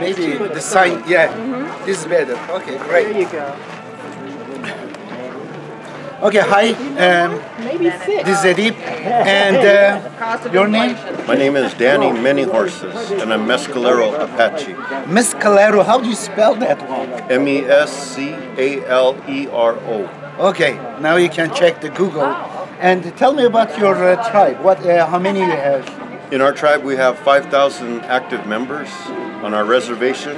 maybe the sign, yeah. This is better. Okay, great. There you go. Okay, hi. This is Edip, and your name? My name is Danny Manyhorses, and I'm Mescalero Apache. Mescalero, how do you spell that one? Mescalero. Okay, now you can check the Google. And tell me about your tribe. How many you have? In our tribe, we have 5,000 active members on our reservation.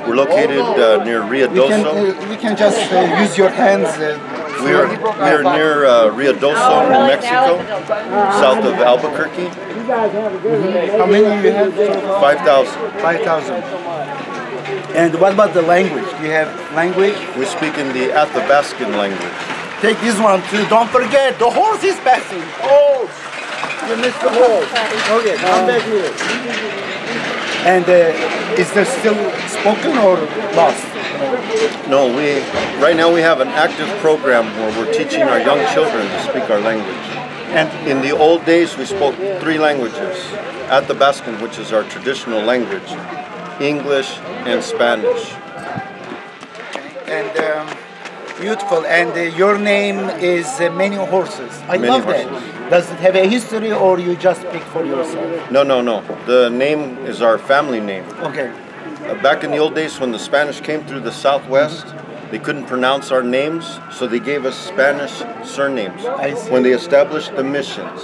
We're located near Ruidoso. You can just use your hands. We are near Ruidoso, New Mexico, south of Albuquerque. How many you have? 5,000. 5,000. And what about the language? Do you have language? We speak in the Athabascan language. Take this one too. Don't forget, the horse is passing. Oh, you missed the horse. Okay, come back here. And is there still spoken or lost? No, right now we have an active program where we're teaching our young children to speak our language. And in the old days, we spoke 3 languages. Athabascan, which is our traditional language, English and Spanish. And beautiful. And your name is Manyhorses. I love that. Does it have a history, or you just pick for yourself? No. The name is our family name. Okay. Back in the old days when the Spanish came through the Southwest, they couldn't pronounce our names, so they gave us Spanish surnames. I see. When they established the missions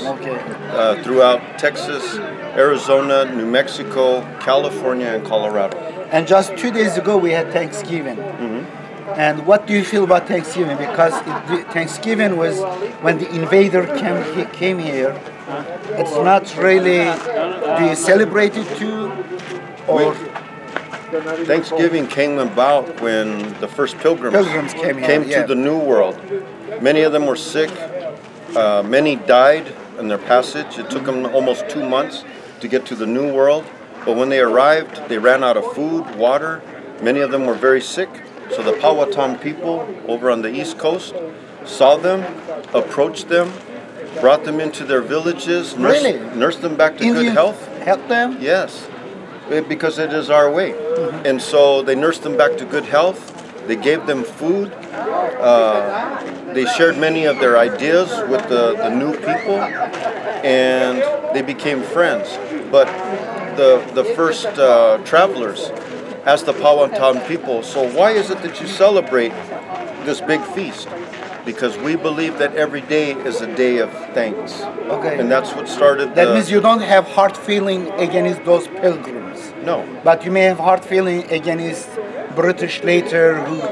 throughout Texas, Arizona, New Mexico, California, and Colorado. And just 2 days ago we had Thanksgiving. And what do you feel about Thanksgiving? Because Thanksgiving was when the invader came here. It's not really, do you celebrate it too? Or Thanksgiving came about when the first pilgrims came to the New World. Many of them were sick. Many died in their passage. It took them almost 2 months to get to the New World. But when they arrived, they ran out of food, water. Many of them were very sick. So the Powhatan people over on the East Coast saw them, approached them, brought them into their villages, nursed them back to good health. Help them? Yes, because it is our way. And so they nursed them back to good health. They gave them food. They shared many of their ideas with the new people, and they became friends. But the first travelers asked the Powhatan people, so why is it that you celebrate this big feast? Because we believe that every day is a day of thanks. Okay. And that's what started That means you don't have hard feeling against those pilgrims. No. But you may have hard feeling against British later who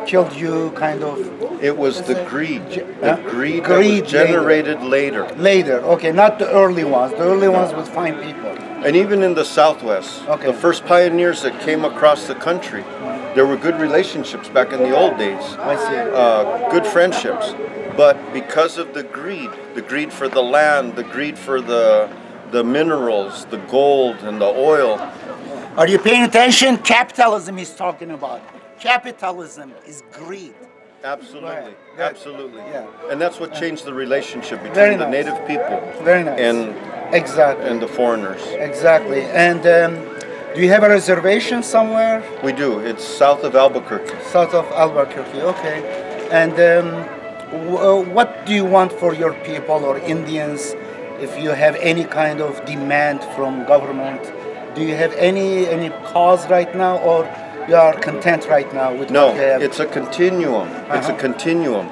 killed you, kind of. It was the greed. The greed that was generated later. Later, okay, not the early ones. The early ones would find people. And even in the Southwest, the first pioneers that came across the country, there were good relationships back in the old days. I see. Good friendships. But because of the greed for the land, the greed for the minerals, the gold and the oil. Are you paying attention? Capitalism he's talking about. Capitalism is greed. Absolutely, right. absolutely. Yeah. And that's what changed the relationship between the native people and the foreigners. Exactly. And do you have a reservation somewhere? We do. It's south of Albuquerque. South of Albuquerque, okay. And what do you want for your people or Indians? If you have any kind of demand from government, do you have any cause right now, or you are content right now with what you have? No, it's a continuum. It's a continuum.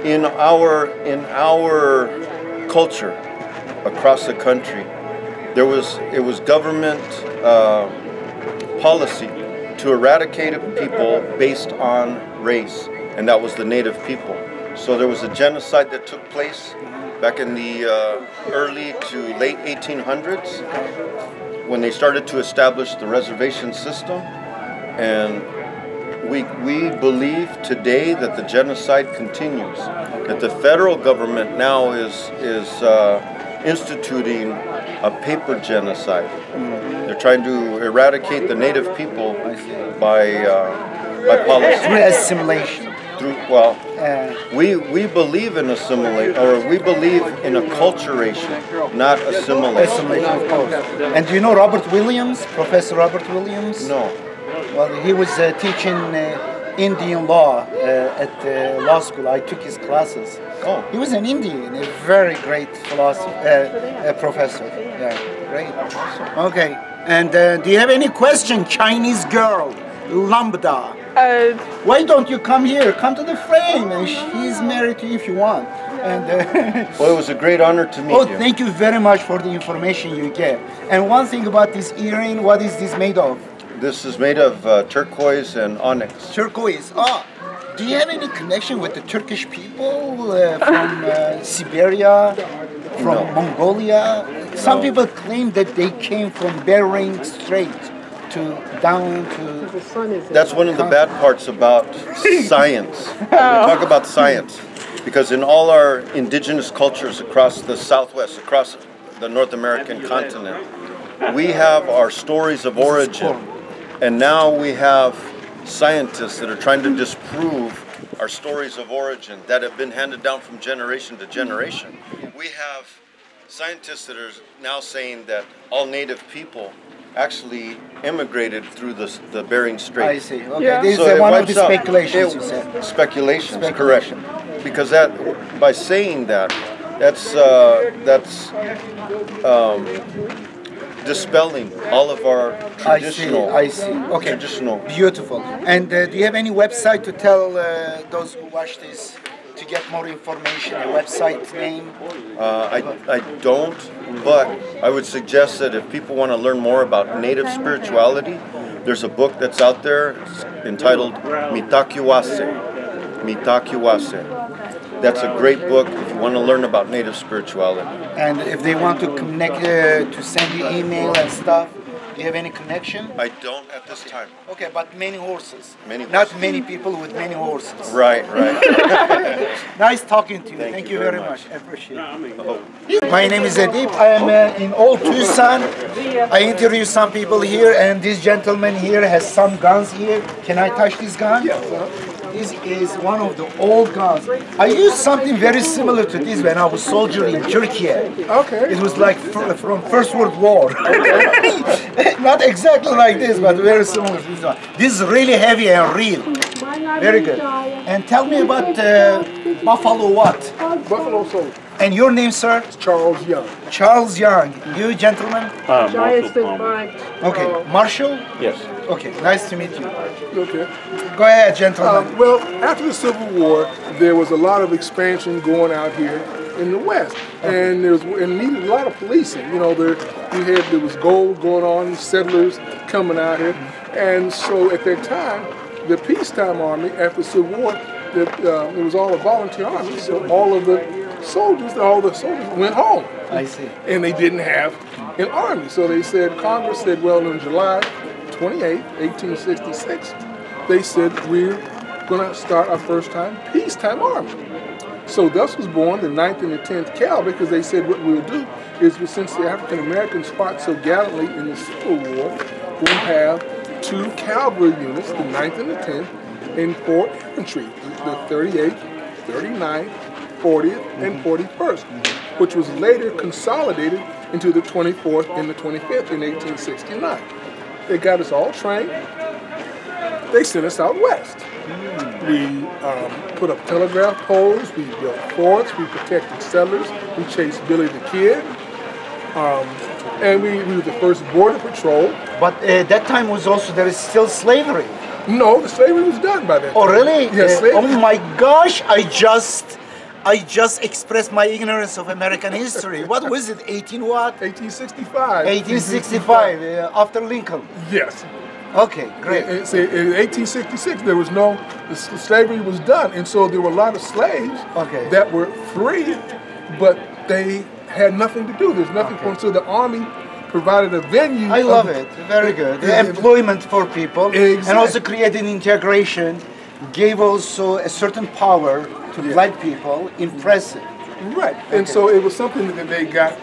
In our culture across the country, it was government policy to eradicate people based on race, and that was the native people. So there was a genocide that took place back in the early to late 1800s when they started to establish the reservation system, and we believe today that the genocide continues, that the federal government now is instituting a paper genocide. They're trying to eradicate the native people by policy. Through assimilation. We believe in assimilate, or we believe in acculturation, not assimilation. Assimilation, of course. And do you know Robert Williams, Professor Robert Williams? No. Well, he was teaching Indian law at law school. I took his classes. Oh. He was an Indian, a very great professor. Yeah, great. Okay. And do you have any question, Chinese girl, Lambda? Why don't you come here? Come to the frame, and she's married to you if you want. And well, it was a great honor to meet you. Thank you very much for the information you gave. And one thing about this earring, what is this made of? This is made of turquoise and onyx. Turquoise. Ah, do you have any connection with the Turkish people from Siberia, from Mongolia? Some people claim that they came from Bering Strait down to... That's one of the bad parts about science. We talk about science. Because in all our indigenous cultures across the Southwest, across the North American continent, we have our stories of origin. And now we have scientists that are trying to disprove our stories of origin that have been handed down from generation to generation. We have scientists that are now saying that all native people actually immigrated through the Bering Strait. I see. Okay, yeah. This is one of the speculations you said. Speculations, correct. Because that, by saying that, that's dispelling all of our traditional. I see. Okay. Traditional. Beautiful. And do you have any website to tell those who watch this to get more information? A website name? I don't, but I would suggest that if people want to learn more about Native spirituality, there's a book that's out there entitled Mitakiwase. Mitakiwase. That's a great book if you want to learn about Native spirituality. And if they want to connect, to send you email and stuff, do you have any connection? I don't at this time. Okay, but many horses. Many horses. Not many people with many horses. Right, right. Nice talking to you. Thank you very much. I appreciate it. Oh. My name is Edip. I am in Old Tucson. I interview some people here, and this gentleman here has some guns here. Can I touch this gun? Yes. This is one of the old guns. I used something very similar to this when I was soldiering in Turkey. Okay. It was like from First World War. Not exactly like this, but very similar to this one. This is really heavy and real. Very good. And tell me about Buffalo what? Buffalo Soldier. And your name, sir? Charles Young. Charles Young. You, gentlemen? Okay. Marshall? Yes. Okay. Nice to meet you. Okay. Go ahead, gentlemen. Well, after the Civil War, there was a lot of expansion going out here in the West, and needed a lot of policing. You know, there was gold going on, settlers coming out here, and so at that time, the peacetime army after the Civil War, it was all a volunteer army. So all the soldiers went home. I see. And they didn't have an army, so Congress said, well, in July 28, 1866, they said we're going to start our first-time peacetime army. So thus was born the 9th and the 10th Cal, because they said what we'll do is, since the African Americans fought so gallantly in the Civil War, we'll have 2 cavalry units, the 9th and the 10th, and 4 infantry, the 38th, 39th, 40th, and 41st, which was later consolidated into the 24th and the 25th in 1869. They got us all trained. They sent us out west. We put up telegraph poles, we built forts, we protected settlers, we chased Billy the Kid, and we were the first border patrol. But that time was also, there is still slavery. No, the slavery was done by that time. Oh, really? Yes, oh my gosh, I just expressed my ignorance of American history. What was it, 1865. 1865, after Lincoln. Yes. Okay, great. In 1866, there was the slavery was done, and so there were a lot of slaves that were free, but they had nothing to do. There's nothing for them. So the army provided a venue. I love it. Very good. The employment for people, and also created integration, gave also a certain power to black people. Impressive. Right. And so it was something that they got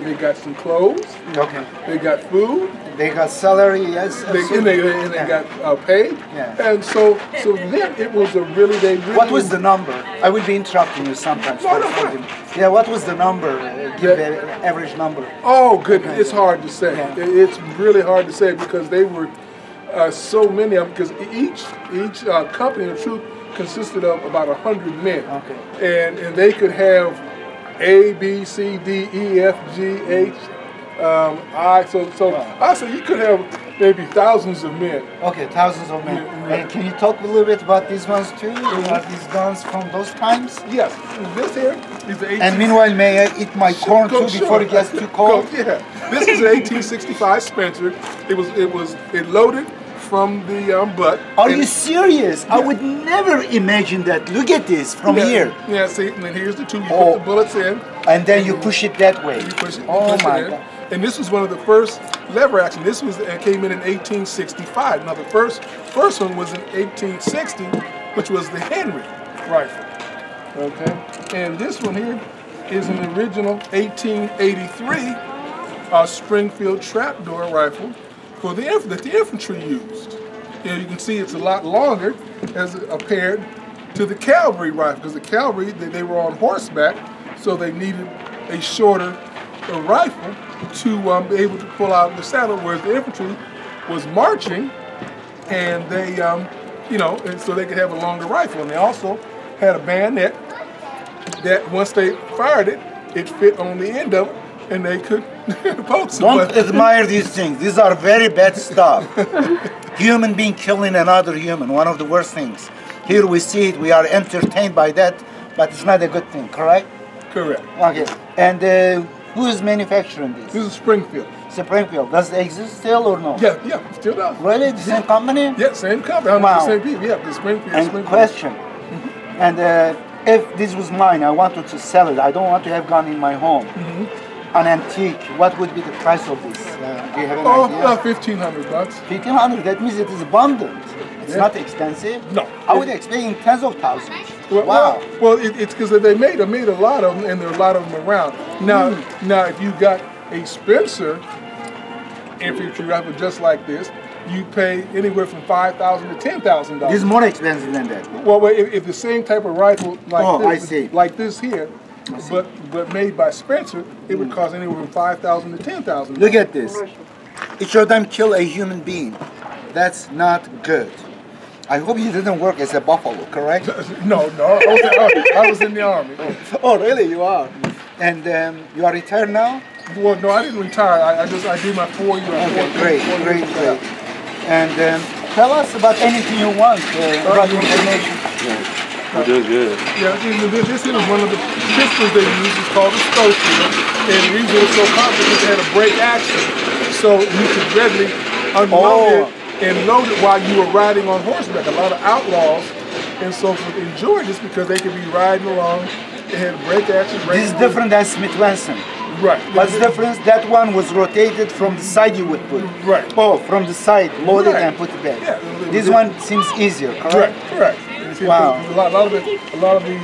They got some clothes. Okay. They got food. They got salary, yes. They got paid. Yeah. And so then it was a really, What was the number? I will be interrupting you sometimes. No. Yeah, what was the number? Give the average number. Oh, goodness, it's hard to say. Yeah. It's really hard to say because they were so many of them, because each company of troop consisted of about 100 men. Okay. And they could have A, B, C, D, E, F, G, H, I. So I said you could have maybe thousands of men. Okay, thousands of men. And can you talk a little bit about these ones too? Are these guns from those times? Yes. This here is the 18... And meanwhile, may I eat my corn too before it gets too cold? Yeah. This is an 1865 Spencer. It loaded from the butt. Are you serious? Yeah. I would never imagine that. Look at this from here. Yeah, see, and then here's the tube. You put the bullets in. And then you push it that way. You push it. Oh my God. And this was one of the first lever action. This came in 1865. Now the first one was in 1860, which was the Henry rifle. Okay. And this one here is an original 1883 Springfield trapdoor rifle for that the infantry used. You can see it's a lot longer as compared to the cavalry rifle, because the cavalry, they were on horseback, so they needed a shorter rifle to be able to pull out the saddle, whereas the infantry was marching, and they, and so they could have a longer rifle. And they also had a bayonet that once they fired it, it fit on the end of it, and they could poke somebody. Don't admire these things. These are very bad stuff. Human being killing another human, one of the worst things. Here we see it, we are entertained by that, but it's not a good thing, correct? Correct. Okay. And who is manufacturing this? This is Springfield. Springfield. Does it exist still or no? Yeah, it still does. Really? The same company? Yeah, same company. Wow. Same people. Yeah, the Springfield. And question. And if this was mine, I wanted to sell it. I don't want to have gun in my home. An antique. What would be the price of this? Do you have an idea? $1,500. $1,500. That means it is abundant. It's not expensive. No. I would expect tens of thousands. Wow. Well, it's because they made a lot of them, and there are a lot of them around. Now, if you got a Spencer infantry rifle just like this, you pay anywhere from $5,000 to $10,000. This is more expensive than that. Well, if the same type of rifle like this here, but made by Spencer, it would cost anywhere from $5,000 to $10,000. Look at this. Each of them kill a human being. That's not good. I hope you didn't work as a buffalo, correct? No. I was in the Army. Oh, really? You are? And you are retired now? Well, no, I didn't retire. I did my 4 years. Okay, great. And tell us about anything you want about information. We're doing good. Yeah, this is one of the pistols they use. It's called a Schofield. And the reason it's so popular is it had a break action. So you could readily unload it and load it while you were riding on horseback. A lot of outlaws and so forth enjoyed this because they could be riding along. They had break action. This is different than Smith Wesson. Right. What's the difference? That one was rotated from the side you would put. Right. Oh, from the side, load it and put it back. Yeah. This one seems easier, correct? Correct. Wow. A lot of the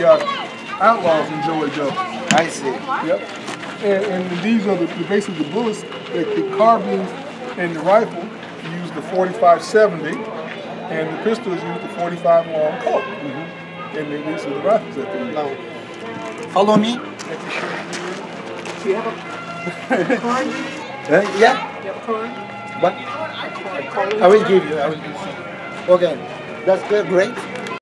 outlaws enjoyed those. I see. Yep. And these are basically the bullets, the carbines and the rifle use the 45-70, and the pistols use the 45 long Colt. And these are the rifles that they use. Follow me. Do you have a card? Yeah. You have a card? What? I will give you. Okay. That's good. Great.